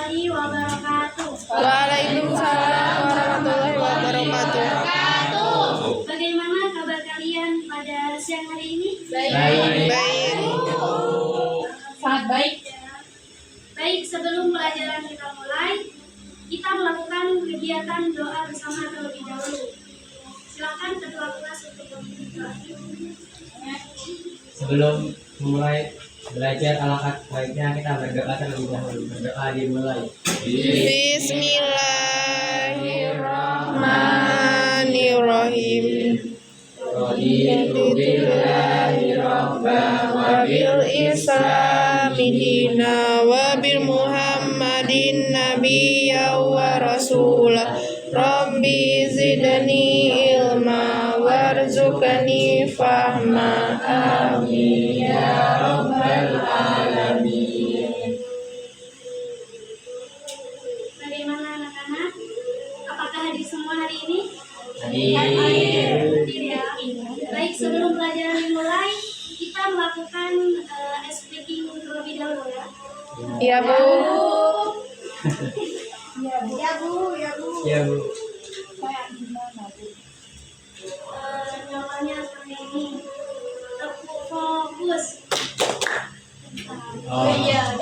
warahmatullahi wabarakatuh. Waalaikumsalam warahmatullahi wabarakatuh. Bagaimana kabar kalian pada siang hari ini? Baik. Sangat baik. Baik, sebelum pelajaran kita mulai, kita melakukan kegiatan doa bersama terlebih dahulu. Silakan ketua kelas untuk berdoa. Sebelum memulai belajar alangkah baiknya kita berdoa terlebih dahulu. Berdoa dimulai. Bismillahirrahmanirrahim. Raditu billahi rabba Wa bil islami dina wa bil muhammadin nabiyya wa rasulah. Rabbi zidni ilma warzuqni fahma. Amin ya rabbal alamin. Bagaimana anak-anak? Apakah hadir semua hari ini? Hadir. Ya. Baik, sebelum pelajaran dimulai, kita melakukan speaking terlebih dahulu ya. Ya Bu. Ya, Bu. Jawabannya seperti ini. Tepuk fokus. Oh. Iya.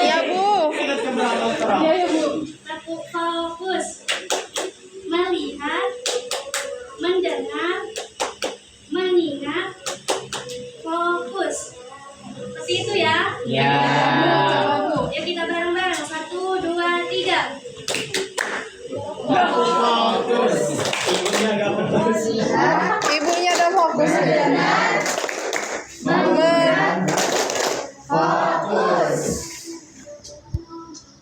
Ya Bu. Tepuk fokus. Melihat, mendengar, mengingat, fokus. Seperti itu ya. Ya. Ya, kita bareng-bareng. 1, 2, 3. Ibunya udah fokus.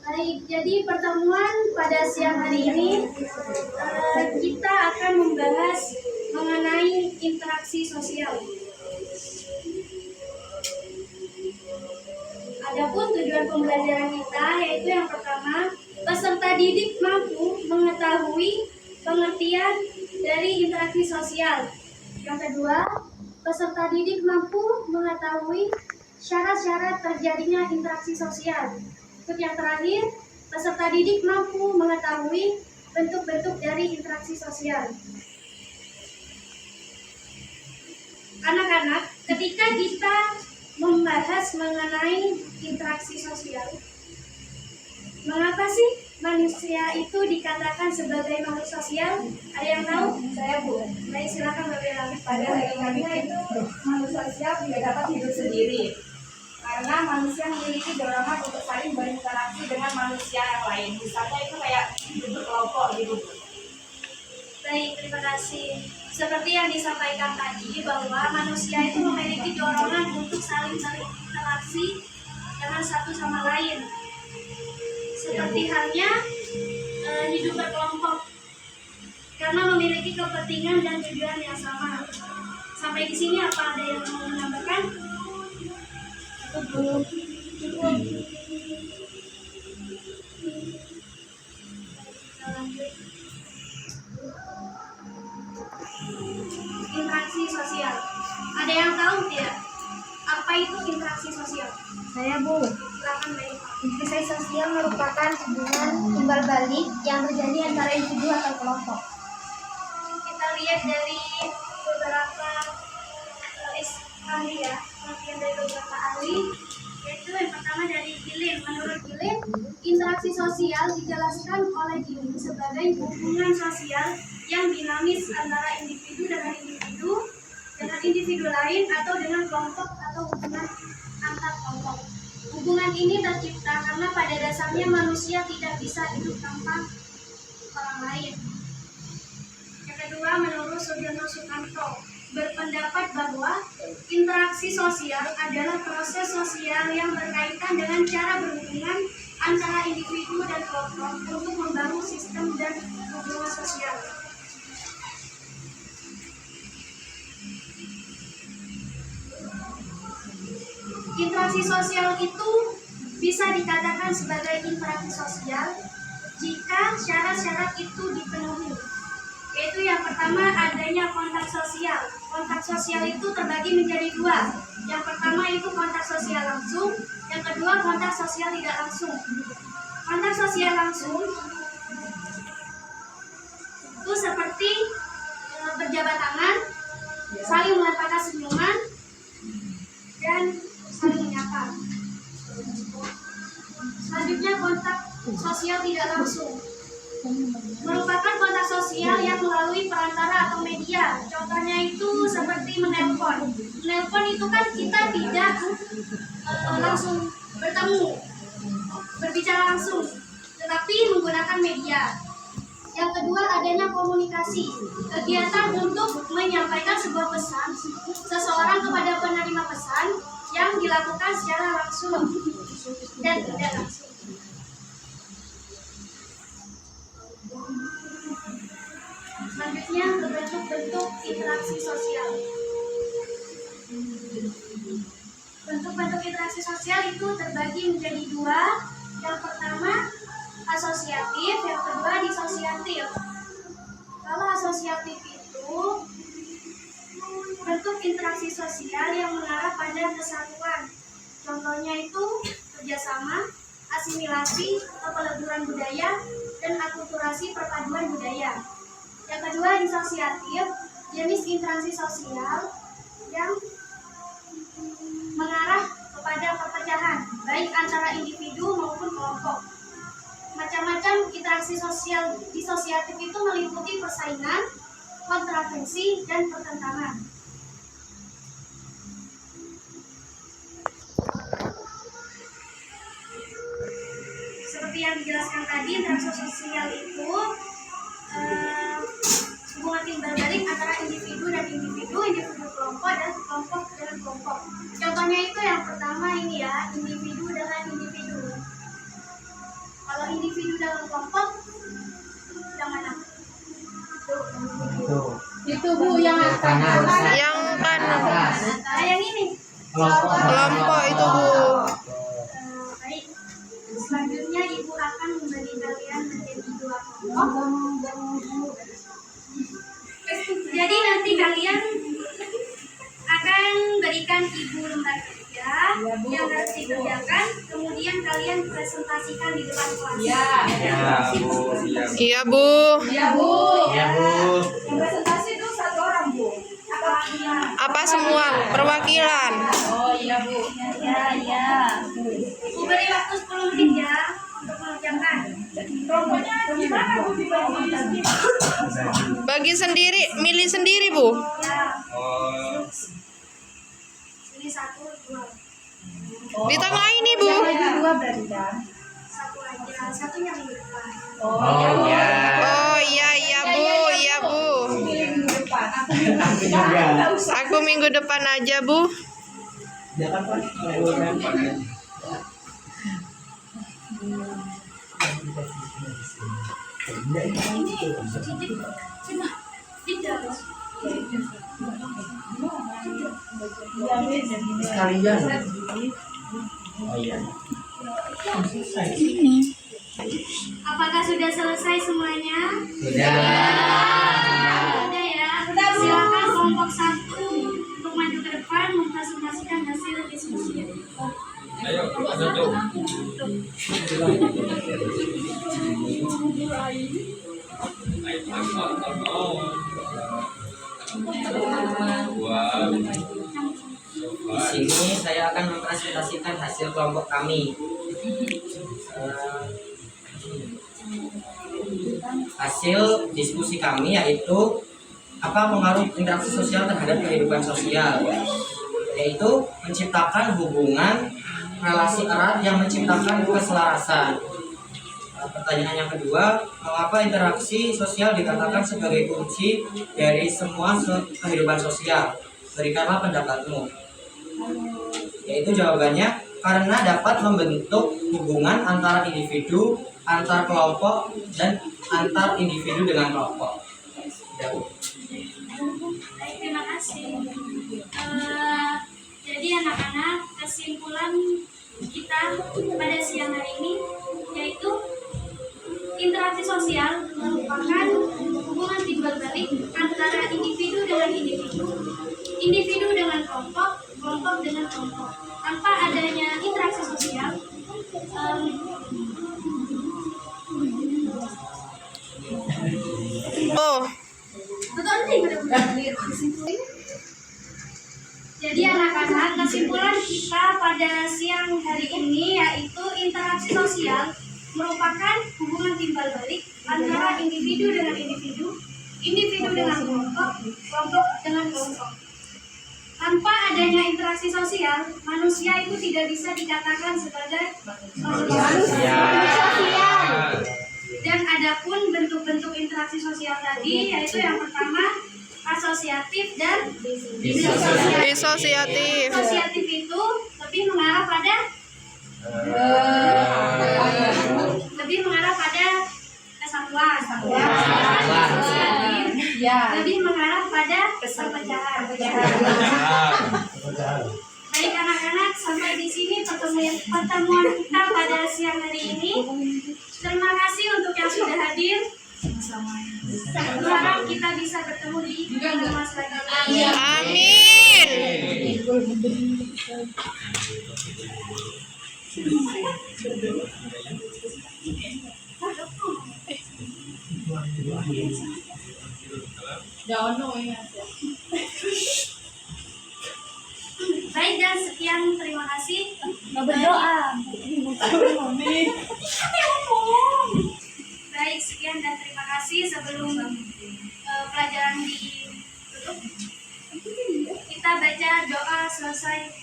Baik, jadi pertemuan pada siang hari ini kita akan membahas mengenai interaksi sosial. Adapun tujuan pembelajaran kita yaitu yang pertama, peserta didik mampu mengetahui pengertian dari interaksi sosial. Yang kedua, peserta didik mampu mengetahui syarat-syarat terjadinya interaksi sosial. Untuk yang terakhir, peserta didik mampu mengetahui bentuk-bentuk dari interaksi sosial. Anak-anak, ketika kita membahas mengenai interaksi sosial, mengapa sih manusia itu dikatakan sebagai makhluk sosial? Ada yang tahu? Saya Bu. Baik, silakan Mbak Bella. Pada hakikatnya itu manusia sosial tidak dapat hidup sendiri karena manusia memiliki dorongan untuk saling berinteraksi dengan manusia yang lain. Misalnya itu kayak hidup berkelompok gitu. Baik, terima kasih. Seperti yang disampaikan tadi bahwa manusia itu memiliki dorongan untuk saling berinteraksi dengan satu sama lain. Seperti halnya hidup berkelompok karena memiliki kepentingan dan tujuan yang sama. Sampai di sini apa ada yang mau menambahkan? Cukup. Interaksi sosial. Ada yang tahu tidak? Apa itu interaksi sosial? Saya Bu. Silakan Mbak. Interaksi sosial merupakan hubungan timbal balik yang terjadi antara individu atau kelompok. Kita lihat dari beberapa ahli ya, pengertian dari beberapa ahli, yaitu yang pertama dari Gillen. Menurut Gillen, interaksi sosial dijelaskan oleh Gillen sebagai hubungan sosial yang dinamis antara individu dengan individu lain atau dengan kelompok atau hubungan antar kelompok. Hubungan ini tercipta karena pada dasarnya manusia tidak bisa hidup tanpa orang lain. Yang kedua, menurut Sudirno Sukanto, berpendapat bahwa interaksi sosial adalah proses sosial yang berkaitan dengan cara berhubungan antara individu dan kelompok untuk membangun sistem dan hubungan sosial. Interaksi sosial itu bisa dikatakan sebagai interaksi sosial jika syarat-syarat itu dipenuhi. Yaitu yang pertama adanya kontak sosial. Kontak sosial itu terbagi menjadi dua. Yang pertama itu kontak sosial langsung, Yang kedua, kontak sosial tidak langsung. Kontak sosial langsung itu seperti berjabat tangan, saling melemparkan senyuman, dan saling menyapa. Selanjutnya, kontak sosial tidak langsung merupakan kontak sosial yang melalui perantara atau media. Contohnya itu seperti menelpon. Menelpon itu kan kita tidak langsung bertemu, berbicara langsung, tetapi menggunakan media. Yang kedua, adanya komunikasi, kegiatan untuk menyampaikan sebuah pesan seseorang kepada penerima pesan yang dilakukan secara langsung dan tidak langsung. Selanjutnya, bentuk-bentuk interaksi sosial. Bentuk-bentuk interaksi sosial itu terbagi menjadi dua. Yang pertama, asosiatif, yang kedua disosiatif. Kalau asosiatif itu bentuk interaksi sosial yang mengarah pada kesatuan. Contohnya itu kerjasama, asimilasi atau peleburan budaya, dan akulturasi perpaduan budaya. Yang kedua, disosiatif, jenis interaksi sosial yang mengarah kepada perpecahan, baik antara individu maupun kelompok. Macam-macam interaksi sosial disosiatif itu meliputi persaingan, kontravensi, dan pertentangan. Seperti yang dijelaskan tadi, interaksi sosial itu hubungan timbal balik antara individu dan individu, individu kelompok, dan kelompok dengan kelompok. Contohnya itu yang pertama ini ya, individu dengan individu. Kalau individu dalam kelompok, yang mana? Itu Bu yang kanan. Yang kanan. Nah, yang ini. Kelompok itu Bu. Baik. Selanjutnya Ibu akan membagi kalian menjadi dua kelompok. Jadi nanti kalian akan berikan Ibu lembar kerja yang harus dikerjakan, kemudian kalian presentasikan di depan kelas. Ya, Bu. Iya Bu. Ya Bu. Ya, Bu. Yang presentasi itu satu orang Bu. Apa semua perwakilan? Oh iya Bu. Ya. Ibu beri waktu 10 menit ya untuk mengerjakan. Kelompoknya gimana Bu dibagi? Bagi sendiri, milih sendiri Bu. Ya, Oh, ini 1, 2. Di tengah ini Bu. Dua berarti kan? Satu aja, satunya minggu depan. oh ya. Oh iya Bu, iya Bu. Minggu depan. Aku juga. Aku minggu depan aja Bu. Jangan Pak. Tidak. Sekalian. Oh iya. Apakah sudah selesai semuanya? Sudah. Sudah ya. Silakan kelompok 1 untuk maju ke depan mempresentasikan hasil diskusi. Ayo, ada tuh. Di sini saya akan mempresentasikan hasil kelompok kami. Hasil diskusi kami yaitu apa pengaruh interaksi sosial terhadap kehidupan sosial, yaitu menciptakan hubungan relasi erat yang menciptakan keselarasan. Pertanyaan yang kedua, mengapa interaksi sosial dikatakan sebagai kunci dari semua kehidupan sosial? Berikanlah pendapatmu. Yaitu jawabannya karena dapat membentuk hubungan antara individu, antar kelompok, dan antar individu dengan kelompok. Baik, terima kasih. Jadi anak-anak, kesimpulan kita pada siang hari ini yaitu interaksi sosial merupakan hubungan timbal balik antara individu dengan individu, individu dengan kelompok, kelompok dengan kelompok. Tanpa adanya interaksi sosial pada siang hari ini yaitu interaksi sosial merupakan hubungan timbal balik antara individu dengan individu, individu dengan kelompok, kelompok dengan kelompok. Tanpa adanya interaksi sosial, manusia itu tidak bisa dikatakan sebagai manusia. Dan adapun bentuk-bentuk interaksi sosial tadi yaitu yang pertama asosiatif dan Disosiatif. asosiatif itu lebih mengarah pada kesatuan. Asosiatif lebih mengarah pada perpecahan. Baik anak-anak, sampai di sini pertemuan kita pada siang hari ini. Terima kasih untuk yang sudah hadir. Berharap kita bisa bertemu di pertemuan selanjutnya. Amin. Baik dan sekian, terima kasih. Berdoa. Baik, sekian dan terima kasih. Sebelum pelajaran ditutup, kita baca doa selesai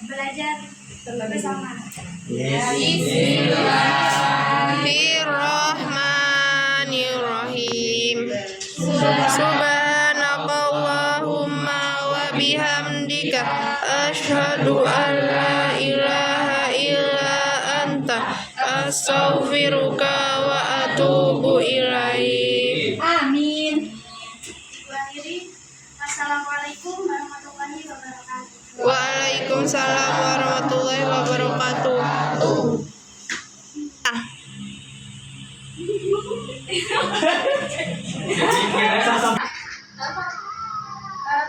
belajar bersama. Bismillahirrahmanirrahim. Subhanakallahumma wa bihamdika asyhadu an la ilaha illa anta astaghfiruka wa atubu ilaik. Amin. Akhiri, assalamualaikum warahmatullahi wabarakatuh. Waalaikumsalam warahmatullahi wabarakatuh.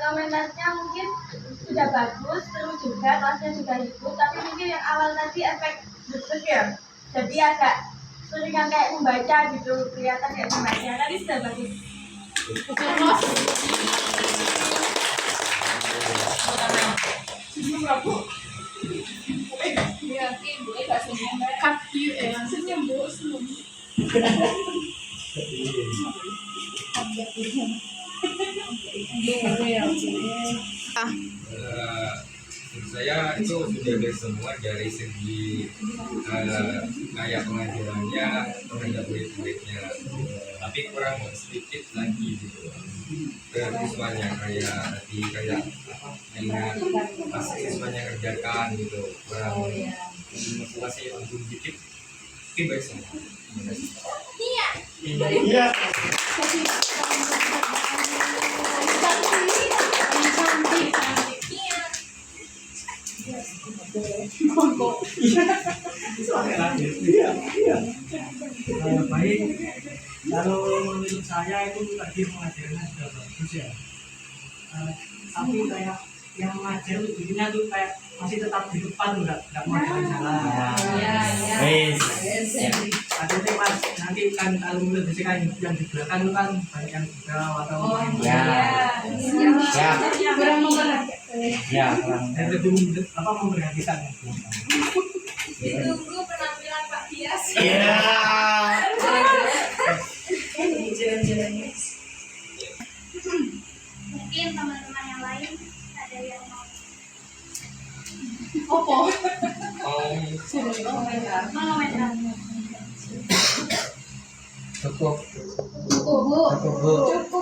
Komentarnya mungkin sudah bagus, terus juga kelasnya juga ikut, tapi mungkin yang awal tadi efek deg ya, jadi agak seringan kayak membaca gitu, kelihatan kayak membaca, tapi sudah bagus. Menurut saya itu sudah ada semua dari segi kayak pengajarannya terhadap murid-muridnya, tapi kurang sedikit lagi gitu ke siswanya, kayak tadi kayak apa yang siswanya kerjakan gitu, kurang motivasi untuk dikit mungkin baik semua. Iya. Baik, kalau menurut saya itu tadi pengajarannya sudah bagus ya. Tapi kayak yang mengajar intinya tuh kayak masih tetap di depan, nggak mau jalan-jalan. Ada mas nanti kan kalau mulai kan yang di belakang itu kan banyak yang juga atau yang lebih memperhatikan. Ditunggu penampilan Pak Bias. Mungkin teman-teman yang lain ada yang mau mengomentar. Cukup. Bu. Cukup, Bu.